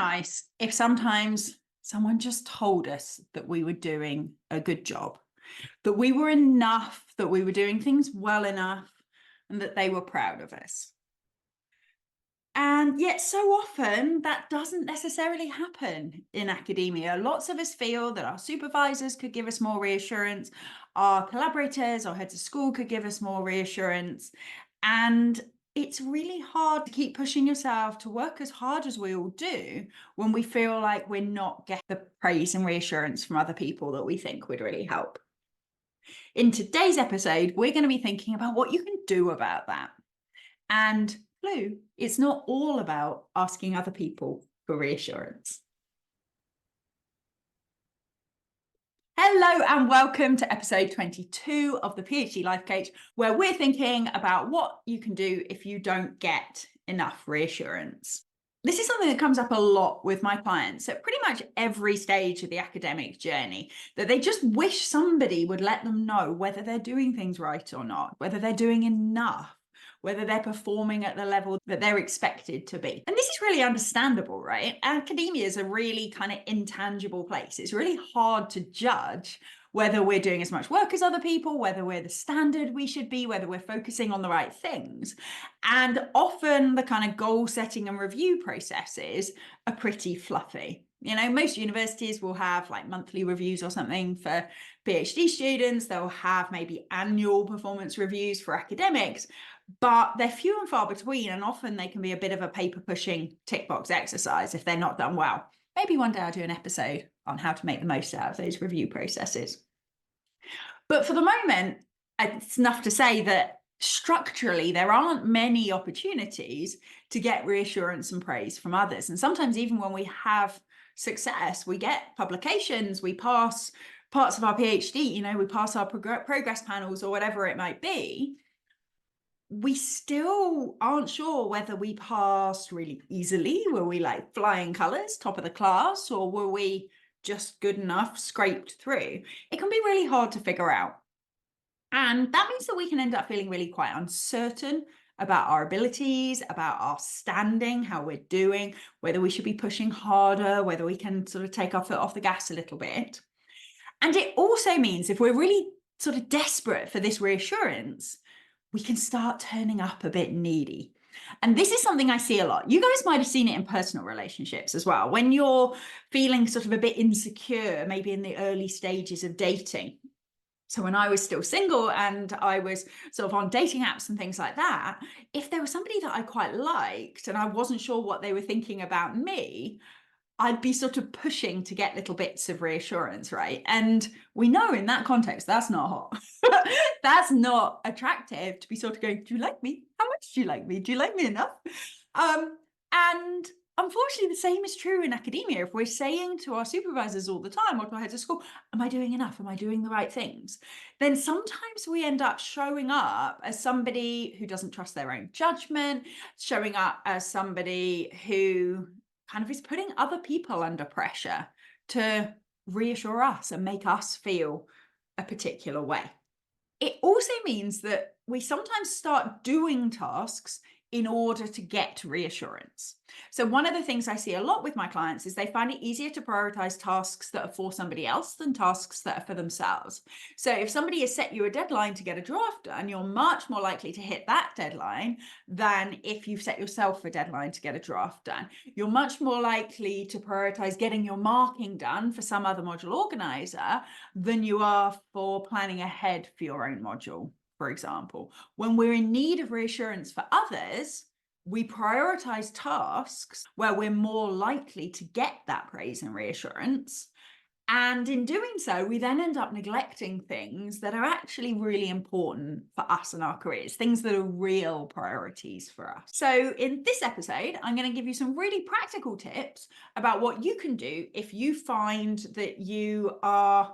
nice if sometimes someone just told us that we were doing a good job, that we were enough, that we were doing things well enough, and that they were proud of us. And yet so often that doesn't necessarily happen in academia. Lots of us feel that our supervisors could give us more reassurance, our collaborators or heads of school could give us more reassurance. And it's really hard to keep pushing yourself to work as hard as we all do when we feel like we're not getting the praise and reassurance from other people that we think would really help. In today's episode, we're going to be thinking about what you can do about that. And clue, it's not all about asking other people for reassurance. Hello and welcome to episode 22 of the PhD Life Coach, where we're thinking about what you can do if you don't get enough reassurance. This is something that comes up a lot with my clients at pretty much every stage of the academic journey, that they just wish somebody would let them know whether they're doing things right or not, whether they're doing enough, whether they're performing at the level that they're expected to be. And this is really understandable, right? Academia is a really kind of intangible place. It's really hard to judge whether we're doing as much work as other people, whether we're the standard we should be, whether we're focusing on the right things. And often the kind of goal setting and review processes are pretty fluffy. You know, most universities will have like monthly reviews or something for PhD students. They'll have maybe annual performance reviews for academics, but they're few and far between, and often they can be a bit of a paper pushing tick box exercise if they're not done well. Maybe one day I'll do an episode on how to make the most out of those review processes. But for the moment, it's enough to say that structurally, there aren't many opportunities to get reassurance and praise from others. And sometimes even when we have success, we get publications, we pass parts of our PhD, you know, we pass our progress panels or whatever it might be, we still aren't sure whether we passed really easily. Were we like flying colors, top of the class, or were we just good enough, scraped through? It can be really hard to figure out. And that means that we can end up feeling really quite uncertain about our abilities, about our standing, how we're doing, whether we should be pushing harder, whether we can sort of take our foot off the gas a little bit. And it also means if we're really sort of desperate for this reassurance, we can start turning up a bit needy. And this is something I see a lot. You guys might have seen it in personal relationships as well. When you're feeling sort of a bit insecure, maybe in the early stages of dating. So when I was still single and I was sort of on dating apps and things like that, if there was somebody that I quite liked and I wasn't sure what they were thinking about me, I'd be sort of pushing to get little bits of reassurance, right? And we know in that context, that's not hot. That's not attractive to be sort of going, do you like me? How much do you like me? Do you like me enough? And unfortunately, the same is true in academia. If we're saying to our supervisors all the time or to our heads of school, am I doing enough? Am I doing the right things? Then sometimes we end up showing up as somebody who doesn't trust their own judgment, showing up as somebody who kind of is putting other people under pressure to reassure us and make us feel a particular way. It also means that we sometimes start doing tasks in order to get reassurance. So one of the things I see a lot with my clients is they find it easier to prioritize tasks that are for somebody else than tasks that are for themselves. So if somebody has set you a deadline to get a draft done, you're much more likely to hit that deadline than if you've set yourself a deadline to get a draft done. You're much more likely to prioritize getting your marking done for some other module organizer than you are for planning ahead for your own module. For example, when we're in need of reassurance for others, we prioritize tasks where we're more likely to get that praise and reassurance. And in doing so, we then end up neglecting things that are actually really important for us and our careers, things that are real priorities for us. So in this episode, I'm going to give you some really practical tips about what you can do if you find that you are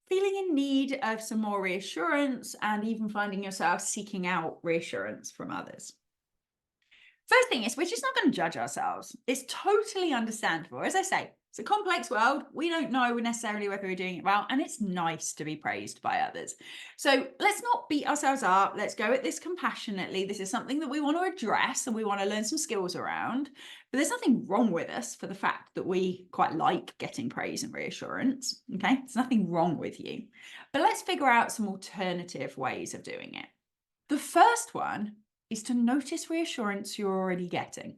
feeling in need of some more reassurance and even finding yourself seeking out reassurance from others. First thing is, we're just not going to judge ourselves. It's totally understandable. As I say, It's a complex world. We don't know necessarily whether we're doing it well, and it's nice to be praised by others. So let's not beat ourselves up. Let's go at this compassionately. This is something that we want to address and we want to learn some skills around. But there's nothing wrong with us for the fact that we quite like getting praise and reassurance. Okay, there's nothing wrong with you. But let's figure out some alternative ways of doing it. The first one is to notice reassurance you're already getting.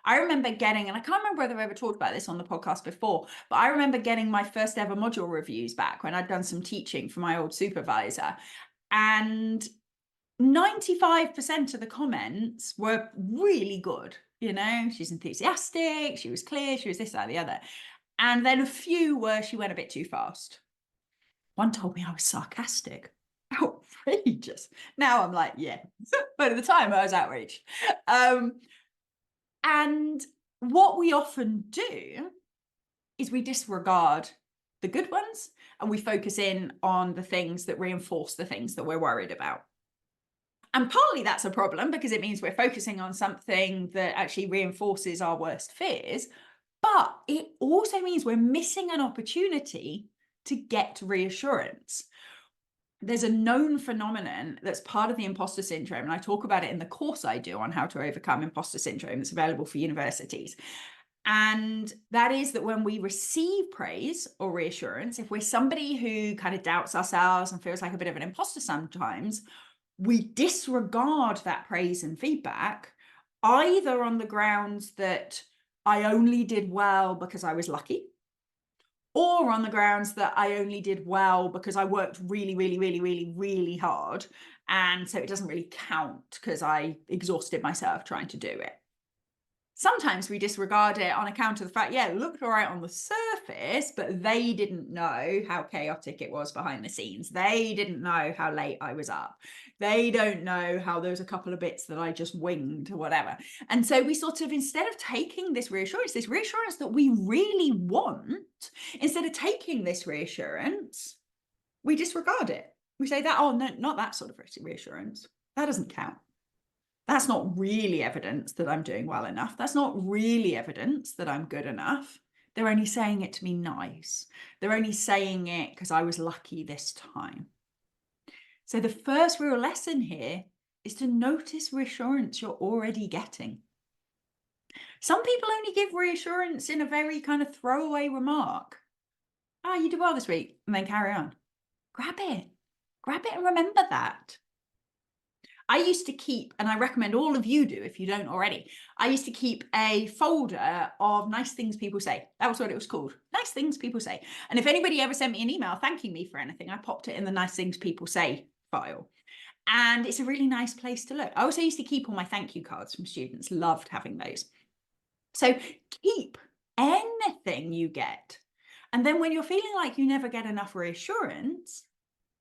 I remember getting, and I can't remember whether I've ever talked about this on the podcast before, but I remember getting my first ever module reviews back when I'd done some teaching for my old supervisor. And 95% of the comments were really good. You know, she's enthusiastic, she was clear, she was this, that, the other. And then a few were, she went a bit too fast. One told me I was sarcastic. Outrageous. Now I'm like, yeah. But at the time I was outraged. And what we often do is we disregard the good ones and we focus in on the things that reinforce the things that we're worried about. And partly that's a problem because it means we're focusing on something that actually reinforces our worst fears. But it also means we're missing an opportunity to get reassurance. There's a known phenomenon that's part of the imposter syndrome, and I talk about it in the course I do on how to overcome imposter syndrome that's available for universities. And that is that when we receive praise or reassurance, if we're somebody who kind of doubts ourselves and feels like a bit of an imposter sometimes, we disregard that praise and feedback, either on the grounds that I only did well because I was lucky, or on the grounds that I only did well because I worked really, really, really, really, really hard. And so it doesn't really count because I exhausted myself trying to do it. Sometimes we disregard it on account of the fact, yeah, it looked all right on the surface, but they didn't know how chaotic it was behind the scenes. They didn't know how late I was up. They don't know how there was a couple of bits that I just winged or whatever. And so we sort of, instead of taking this reassurance that we really want, instead of taking this reassurance, we disregard it. We say that, oh, no, not that sort of reassurance. That doesn't count. That's not really evidence that I'm doing well enough. That's not really evidence that I'm good enough. They're only saying it to be nice. They're only saying it because I was lucky this time. So the first real lesson here is to notice reassurance you're already getting. Some people only give reassurance in a very kind of throwaway remark. Oh, you did well this week, and then carry on. Grab it and remember that. I used to keep, and I recommend all of you do if you don't already, I used to keep a folder of nice things people say. That was what it was called. Nice things people say. And if anybody ever sent me an email thanking me for anything, I popped it in the nice things people say file. And it's a really nice place to look. I also used to keep all my thank you cards from students. Loved having those. So keep anything you get. And then when you're feeling like you never get enough reassurance,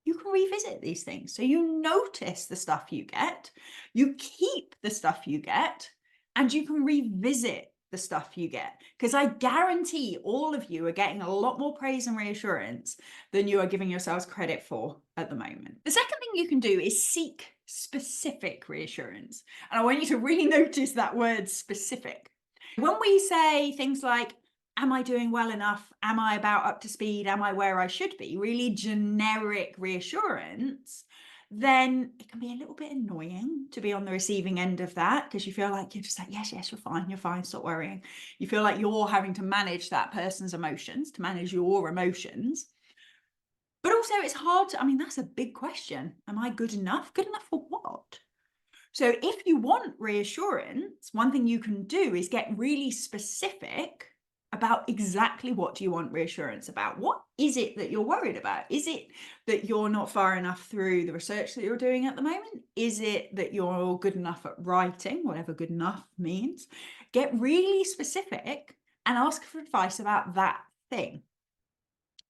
you can revisit these things. So you notice the stuff you get, you keep the stuff you get, and you can revisit the stuff you get. Because I guarantee all of you are getting a lot more praise and reassurance than you are giving yourselves credit for at the moment. The second thing you can do is seek specific reassurance. And I want you to really notice that word specific. When we say things like, am I doing well enough? Am I about up to speed? Am I where I should be? Really generic reassurance, then it can be a little bit annoying to be on the receiving end of that because you feel like you're just like, yes, you're fine, stop worrying. You feel like you're having to manage that person's emotions, to manage your emotions. But also it's hard to, that's a big question. Am I good enough? Good enough for what? So if you want reassurance, one thing you can do is get really specific about exactly what do you want reassurance about. What is it that you're worried about? Is it that you're not far enough through the research that you're doing at the moment? Is it that you're good enough at writing, whatever good enough means? Get really specific and ask for advice about that thing.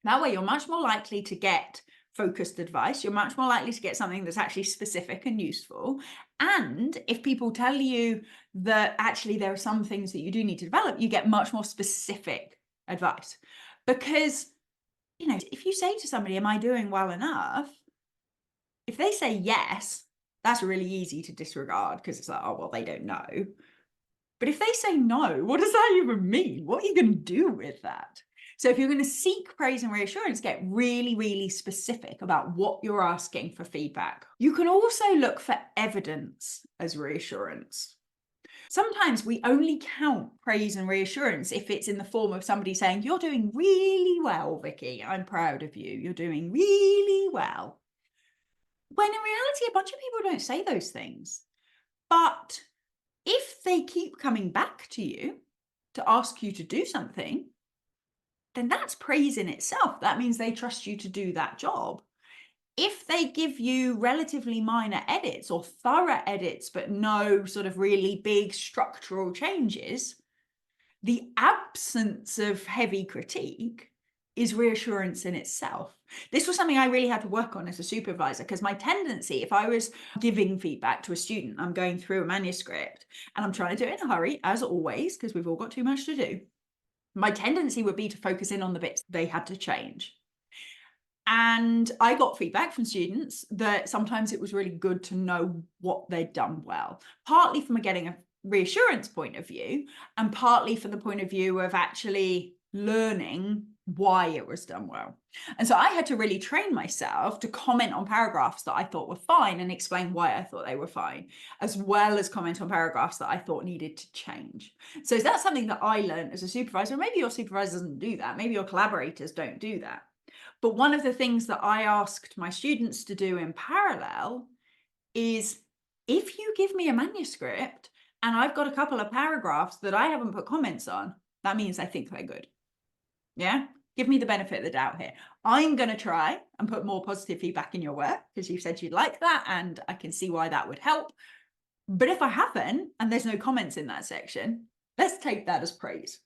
That way you're much more likely to get focused advice. You're much more likely to get something that's actually specific and useful. And if people tell you that actually there are some things that you do need to develop, you get much more specific advice. Because, if you say to somebody, am I doing well enough? If they say yes, that's really easy to disregard because it's like, oh, well, they don't know. But if they say no, what does that even mean? What are you going to do with that? So if you're going to seek praise and reassurance, get really, really specific about what you're asking for feedback. You can also look for evidence as reassurance. Sometimes we only count praise and reassurance if it's in the form of somebody saying, "You're doing really well, Vicky. I'm proud of you. You're doing really well." When in reality, a bunch of people don't say those things. But if they keep coming back to you to ask you to do something, then that's praise in itself. That means they trust you to do that job. If they give you relatively minor edits or thorough edits, but no sort of really big structural changes, the absence of heavy critique is reassurance in itself. This was something I really had to work on as a supervisor, because my tendency, if I was giving feedback to a student, I'm going through a manuscript and I'm trying to do it in a hurry, as always, because we've all got too much to do. My tendency would be to focus in on the bits they had to change. And I got feedback from students that sometimes it was really good to know what they'd done well, partly from getting a reassurance point of view, and partly from the point of view of actually learning why it was done well. And so I had to really train myself to comment on paragraphs that I thought were fine and explain why I thought they were fine, as well as comment on paragraphs that I thought needed to change. So that's something that I learned as a supervisor. Maybe your supervisor doesn't do that. Maybe your collaborators don't do that. But one of the things that I asked my students to do in parallel is, if you give me a manuscript and I've got a couple of paragraphs that I haven't put comments on, that means I think they're good. Yeah? Give me the benefit of the doubt here. I'm going to try and put more positive feedback in your work because you said you'd like that, and I can see why that would help. But if I haven't, and there's no comments in that section, let's take that as praise.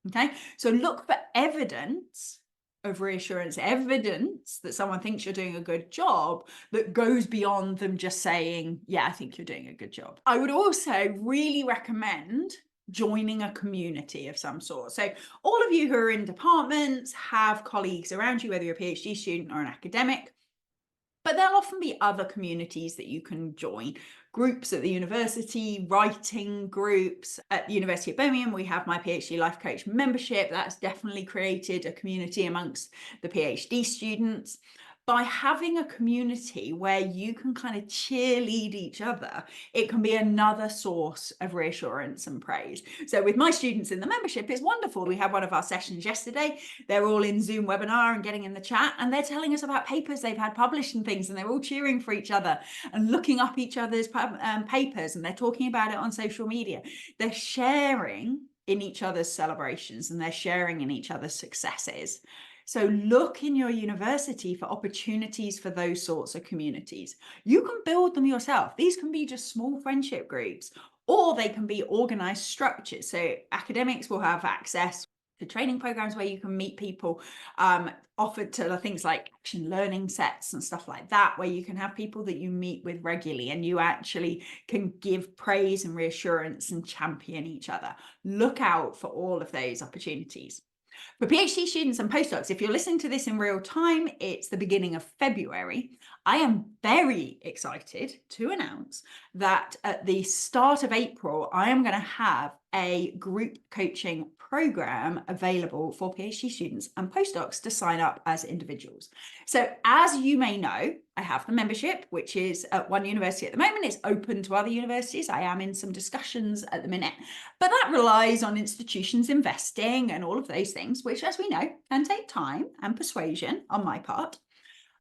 Okay? So look for evidence of reassurance, evidence that someone thinks you're doing a good job that goes beyond them just saying, "Yeah, I think you're doing a good job." I would also really recommend joining a community of some sort. So all of you who are in departments have colleagues around you, whether you're a PhD student or an academic, but there'll often be other communities that you can join. Groups at the university, writing groups. At the University of Birmingham, we have my PhD Life Coach membership. That's definitely created a community amongst the PhD students. By having a community where you can kind of cheerlead each other, it can be another source of reassurance and praise. So with my students in the membership, it's wonderful. We had one of our sessions yesterday. They're all in Zoom webinar and getting in the chat, and they're telling us about papers they've had published and things, and they're all cheering for each other and looking up each other's papers, and they're talking about it on social media. They're sharing in each other's celebrations, and they're sharing in each other's successes. So look in your university for opportunities for those sorts of communities. You can build them yourself. These can be just small friendship groups, or they can be organized structures. So academics will have access to training programs where you can meet people, offered to things like action learning sets and stuff like that, where you can have people that you meet with regularly and you actually can give praise and reassurance and champion each other. Look out for all of those opportunities. For PhD students and postdocs, if you're listening to this in real time, it's the beginning of February. I am very excited to announce that at the start of April, I am going to have a group coaching program available for PhD students and postdocs to sign up as individuals. So as you may know, I have the membership, which is at one university at the moment. It's open to other universities. I am in some discussions at the minute, but that relies on institutions investing and all of those things, which, as we know, can take time and persuasion on my part.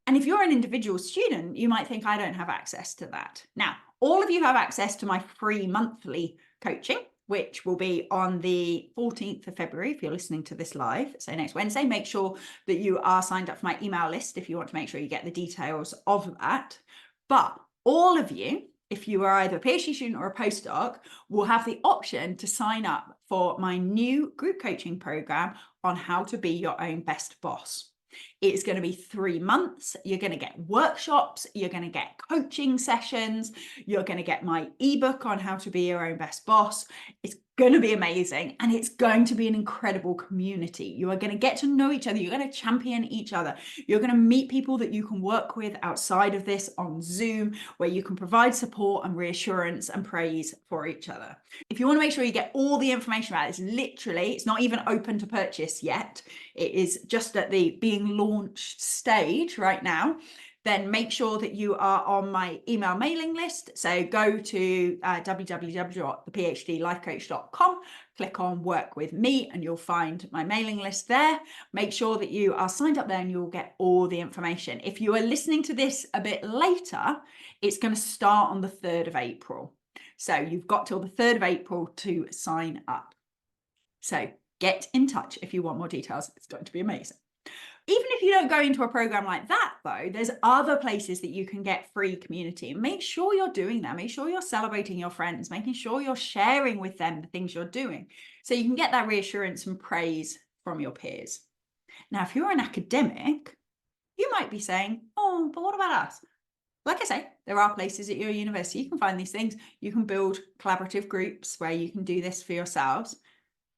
And if you're an individual student, you might think, I don't have access to that. Now, all of you have access to my free monthly coaching, which will be on the 14th of February, if you're listening to this live, so next Wednesday. Make sure that you are signed up for my email list if you want to make sure you get the details of that. But all of you, if you are either a PhD student or a postdoc, will have the option to sign up for my new group coaching program on how to be your own best boss. It's going to be 3 months. You're going to get workshops. You're going to get coaching sessions. You're going to get my ebook on how to be your own best boss. It's going to be amazing, and it's going to be an incredible community. You are going to get to know each other. You're going to champion each other. You're going to meet people that you can work with outside of this on Zoom, where you can provide support and reassurance and praise for each other. If you want to make sure you get all the information about it, it's not even open to purchase yet. It is just at the being launched stage right now. Then make sure that you are on my email mailing list. So go to www.thephdlifecoach.com, click on work with me, and you'll find my mailing list there. Make sure that you are signed up there and you'll get all the information. If you are listening to this a bit later, it's going to start on the 3rd of April. So you've got till the 3rd of April to sign up. So get in touch if you want more details. It's going to be amazing. Even if you don't go into a program like that, though, there's other places that you can get free community. Make sure you're doing that. Make sure you're celebrating your friends, making sure you're sharing with them the things you're doing, so you can get that reassurance and praise from your peers. Now, if you're an academic, you might be saying, oh, but what about us? Like I say, there are places at your university you can find these things. You can build collaborative groups where you can do this for yourselves.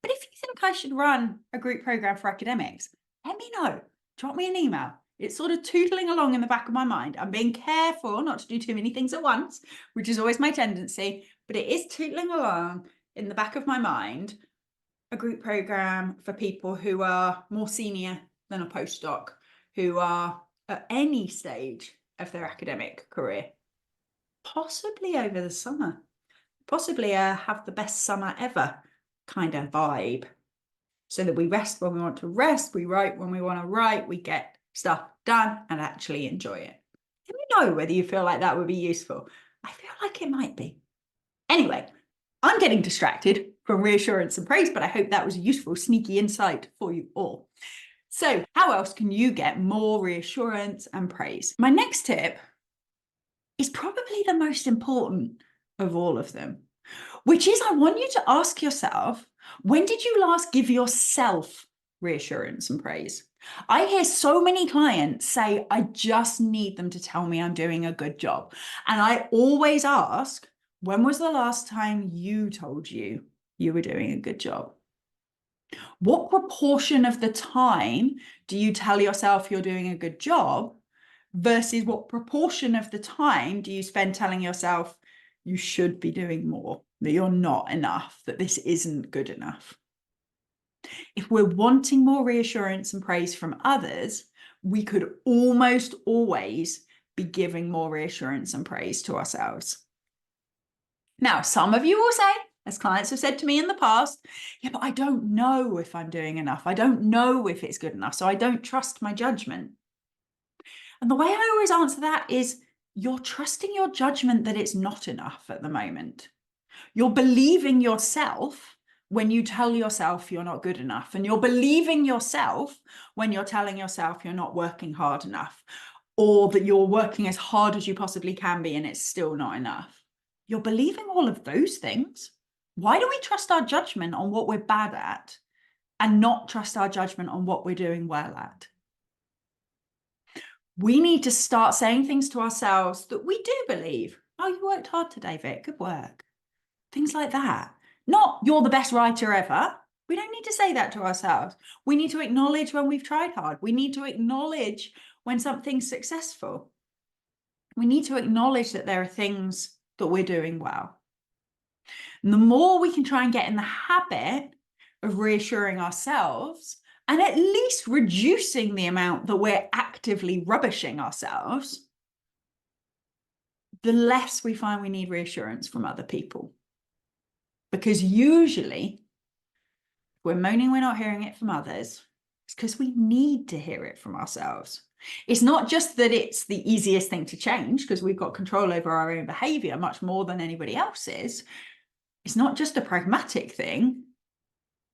But if you think I should run a group program for academics, let me know. Drop me an email. It's sort of tootling along in the back of my mind. I'm being careful not to do too many things at once, which is always my tendency, but it is tootling along in the back of my mind, a group program for people who are more senior than a postdoc, who are at any stage of their academic career, possibly over the summer, possibly have the best summer ever kind of vibe. So that we rest when we want to rest, we write when we want to write, we get stuff done and actually enjoy it. Let me know whether you feel like that would be useful. I feel like it might be. Anyway, I'm getting distracted from reassurance and praise, but I hope that was a useful, sneaky insight for you all. So how else can you get more reassurance and praise? My next tip is probably the most important of all of them, which is I want you to ask yourself, when did you last give yourself reassurance and praise? I hear so many clients say, I just need them to tell me I'm doing a good job. And I always ask, when was the last time you told you were doing a good job? What proportion of the time do you tell yourself you're doing a good job versus what proportion of the time do you spend telling yourself you should be doing more, that you're not enough, that this isn't good enough? If we're wanting more reassurance and praise from others, we could almost always be giving more reassurance and praise to ourselves. Now, some of you will say, as clients have said to me in the past, yeah, but I don't know if I'm doing enough. I don't know if it's good enough, so I don't trust my judgment. And the way I always answer that is, you're trusting your judgment that it's not enough at the moment. You're believing yourself when you tell yourself you're not good enough. And you're believing yourself when you're telling yourself you're not working hard enough, or that you're working as hard as you possibly can be and it's still not enough. You're believing all of those things. Why do we trust our judgment on what we're bad at and not trust our judgment on what we're doing well at? We need to start saying things to ourselves that we do believe. Oh, you worked hard today, Vic. Good work. Things like that. Not, you're the best writer ever. We don't need to say that to ourselves. We need to acknowledge when we've tried hard. We need to acknowledge when something's successful. We need to acknowledge that there are things that we're doing well. And the more we can try and get in the habit of reassuring ourselves, and at least reducing the amount that we're actively rubbishing ourselves, the less we find we need reassurance from other people. Because usually, if we're moaning we're not hearing it from others, it's because we need to hear it from ourselves. It's not just that it's the easiest thing to change, because we've got control over our own behavior much more than anybody else's. It's not just a pragmatic thing.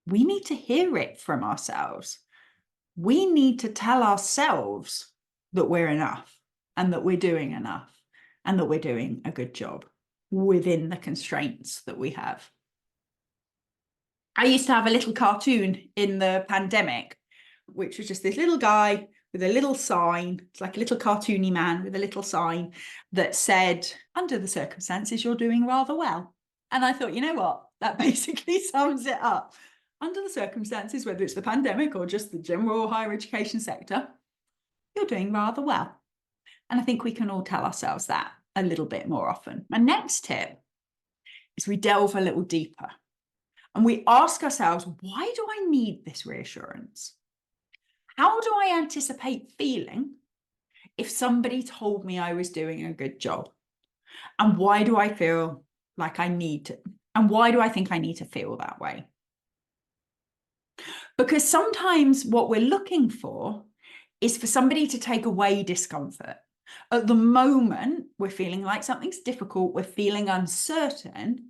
We need to hear it from ourselves. We need to tell ourselves that we're enough and that we're doing enough and that we're doing a good job within the constraints that we have. I used to have a little cartoon in the pandemic, which was just this little guy with a little sign. It's like a little cartoony man with a little sign that said, under the circumstances, you're doing rather well. And I thought, you know what? That basically sums it up. Under the circumstances, whether it's the pandemic or just the general higher education sector, you're doing rather well. And I think we can all tell ourselves that a little bit more often. My next tip is we delve a little deeper and we ask ourselves, why do I need this reassurance? How do I anticipate feeling if somebody told me I was doing a good job? And why do I feel like I need to? And why do I think I need to feel that way? Because sometimes what we're looking for is for somebody to take away discomfort. At the moment, we're feeling like something's difficult, we're feeling uncertain,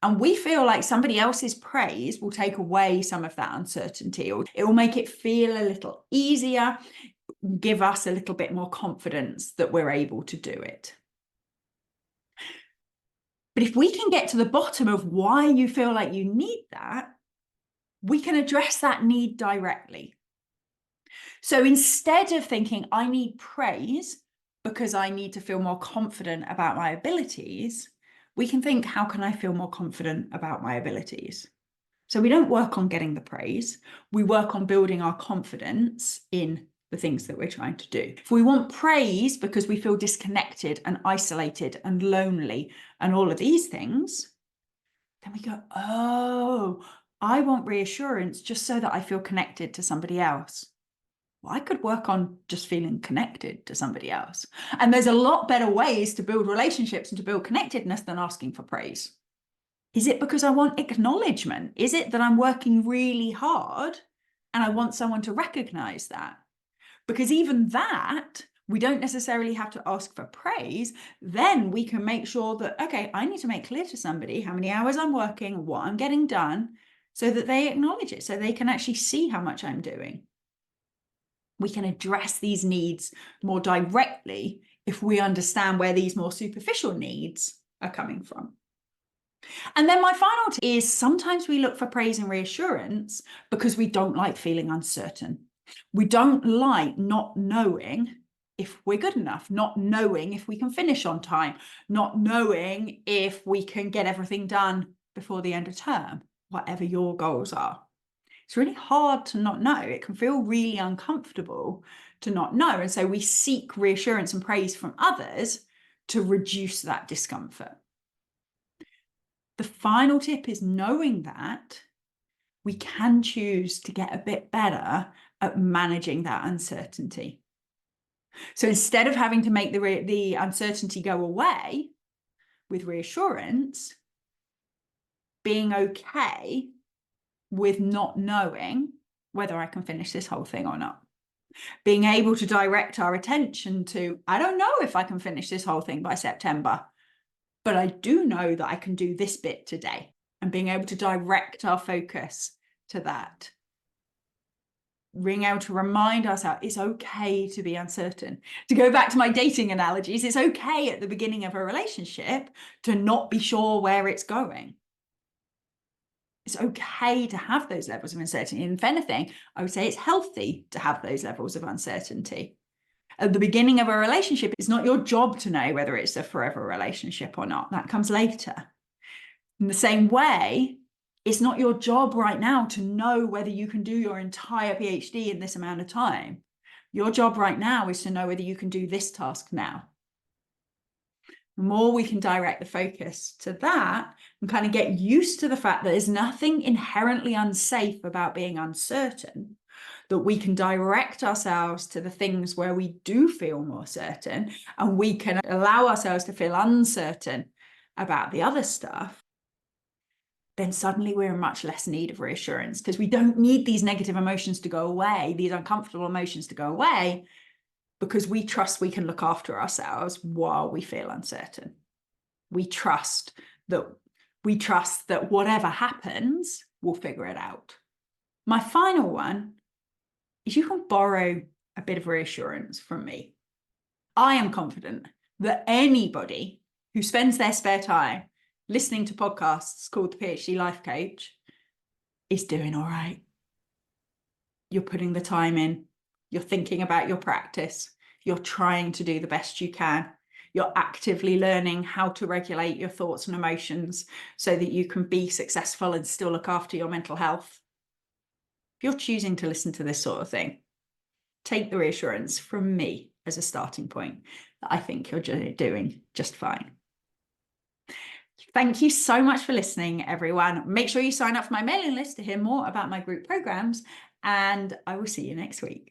and we feel like somebody else's praise will take away some of that uncertainty, or it will make it feel a little easier, give us a little bit more confidence that we're able to do it. But if we can get to the bottom of why you feel like you need that, we can address that need directly. So instead of thinking, I need praise because I need to feel more confident about my abilities, we can think, how can I feel more confident about my abilities? So we don't work on getting the praise. We work on building our confidence in the things that we're trying to do. If we want praise because we feel disconnected and isolated and lonely and all of these things, then we go, oh, I want reassurance just so that I feel connected to somebody else. Well, I could work on just feeling connected to somebody else. And there's a lot better ways to build relationships and to build connectedness than asking for praise. Is it because I want acknowledgement? Is it that I'm working really hard and I want someone to recognize that? Because even that, we don't necessarily have to ask for praise. Then we can make sure that, okay, I need to make clear to somebody how many hours I'm working, what I'm getting done, so that they acknowledge it, so they can actually see how much I'm doing. We can address these needs more directly if we understand where these more superficial needs are coming from. And then my final tip is sometimes we look for praise and reassurance because we don't like feeling uncertain. We don't like not knowing if we're good enough, not knowing if we can finish on time, not knowing if we can get everything done before the end of term, whatever your goals are. It's really hard to not know. It can feel really uncomfortable to not know. And so we seek reassurance and praise from others to reduce that discomfort. The final tip is knowing that we can choose to get a bit better at managing that uncertainty. So instead of having to make the uncertainty go away with reassurance, being okay with not knowing whether I can finish this whole thing or not. Being able to direct our attention to, I don't know if I can finish this whole thing by September, but I do know that I can do this bit today. And being able to direct our focus to that. Being able to remind ourselves it's okay to be uncertain. To go back to my dating analogies, it's okay at the beginning of a relationship to not be sure where it's going. It's okay to have those levels of uncertainty. And if anything, I would say it's healthy to have those levels of uncertainty. At the beginning of a relationship, it's not your job to know whether it's a forever relationship or not. That comes later. In the same way, it's not your job right now to know whether you can do your entire PhD in this amount of time. Your job right now is to know whether you can do this task now. The more we can direct the focus to that and kind of get used to the fact that there's nothing inherently unsafe about being uncertain, that we can direct ourselves to the things where we do feel more certain, and we can allow ourselves to feel uncertain about the other stuff, then suddenly we're in much less need of reassurance, because we don't need these negative emotions to go away, these uncomfortable emotions to go away, because we trust we can look after ourselves while we feel uncertain. We trust that whatever happens, we'll figure it out. My final one is you can borrow a bit of reassurance from me. I am confident that anybody who spends their spare time listening to podcasts called the PhD Life Coach is doing all right. You're putting the time in. You're thinking about your practice. You're trying to do the best you can. you're actively learning how to regulate your thoughts and emotions so that you can be successful and still look after your mental health. If you're choosing to listen to this sort of thing, take the reassurance from me as a starting point that I think you're doing just fine. Thank you so much for listening, everyone. Make sure you sign up for my mailing list to hear more about my group programs, and I will see you next week.